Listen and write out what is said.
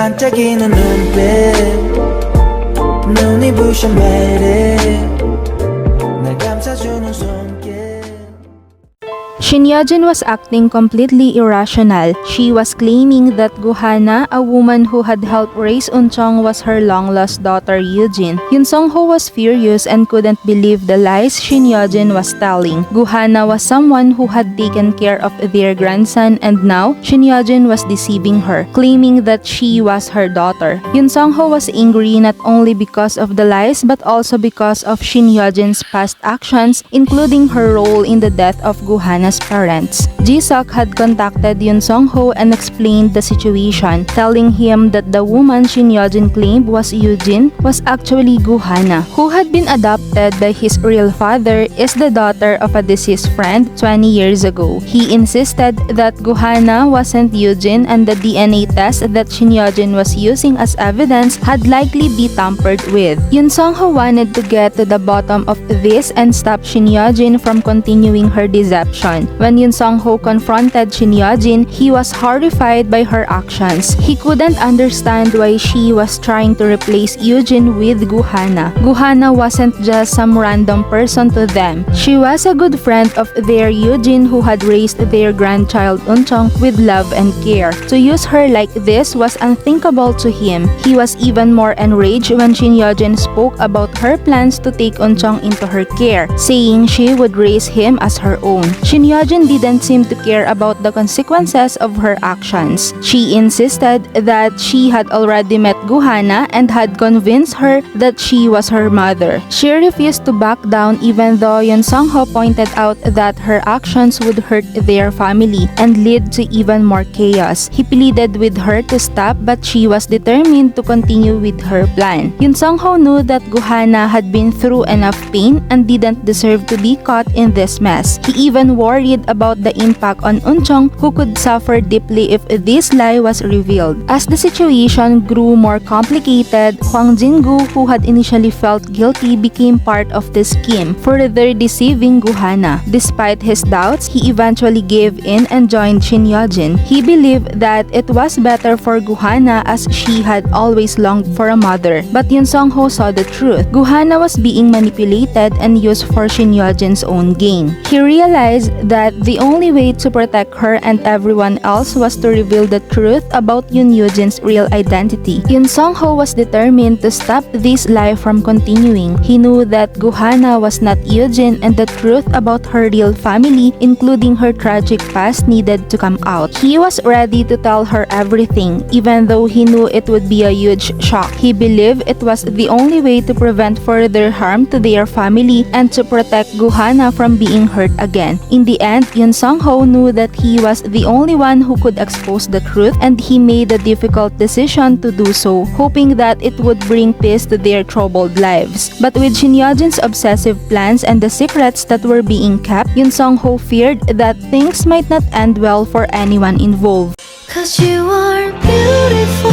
반짝이는 눈빛 눈이 부셔 매일 날 감싸주는 손길. Shin Yeo-jin was acting completely irrational. She was claiming that Gu-hana, a woman who had helped raise Eun-chong, was her long-lost daughter Yoo-jin. Yoon Sung-ho was furious and couldn't believe the lies Shin Yeo-jin was telling. Gu-hana was someone who had taken care of their grandson, and now Shin Yeo-jin was deceiving her, claiming that she was her daughter. Yoon Sung-ho was angry not only because of the lies but also because of Shin Yeo-jin's past actions, including her role in the death of Gu-hana's parents. Ji-seok had contacted Yoon Sung-ho and explained the situation, telling him that the woman Shin Yeo-jin claimed was Yoo-jin was actually Gu-hana, who had been adopted by his real father, is the daughter of a deceased friend 20 years ago. He insisted that Gu-hana wasn't Yoo-jin, and the DNA test that Shin Yeo-jin was using as evidence had likely been tampered with. Yoon Sung-ho wanted to get to the bottom of this and stop Shin Yeo-jin from continuing her deception. When Yoon Sung-ho confronted Shin Yeo-jin, he was horrified by her actions. He couldn't understand why she was trying to replace Yoo-jin with Gu-hana. Gu-hana wasn't just some random person to them. She was a good friend of their Yoo-jin who had raised their grandchild Eun-chong with love and care. To use her like this was unthinkable to him. He was even more enraged when Shin Yeo-jin spoke about her plans to take Eun-chong into her care, saying she would raise him as her own. Shin Yeo-jin didn't seem to care about the consequences of her actions. She insisted that she had already met Gu-hana and had convinced her that she was her mother. She refused to back down even though Yoon Sung-ho pointed out that her actions would hurt their family and lead to even more chaos. He pleaded with her to stop, but she was determined to continue with her plan. Yoon Sung-ho knew that Gu-hana had been through enough pain and didn't deserve to be caught in this mess. He even worried about the impact on Eun-chong, who could suffer deeply if this lie was revealed. As the situation grew more complicated, Hwang Jin Goo, who had initially felt guilty, became part of the scheme, further deceiving Gu-hana. Despite his doubts, he eventually gave in and joined Shin Yeo-jin. He believed that it was better for Gu-hana as she had always longed for a mother. But Yoon Sung-ho saw the truth. Gu-hana was being manipulated and used for Shin Yeo-jin's own gain. He realized that the only way to protect her and everyone else was to reveal the truth about Yoon Yoo-jin's real identity. Yoon Sung-ho was determined to stop this lie from continuing. He knew that Gu-hana was not Yoo-jin and the truth about her real family, including her tragic past, needed to come out. He was ready to tell her everything, even though he knew it would be a huge shock. He believed it was the only way to prevent further harm to their family and to protect Gu-hana from being hurt again. In the end, Yoon Sung-ho knew that he was the only one who could expose the truth, and he made the difficult decision to do so, hoping that it would bring peace to their troubled lives. But with Shin Yeo-jin's obsessive plans and the secrets that were being kept, Yoon Sung-ho feared that things might not end well for anyone involved. 'Cause you are beautiful.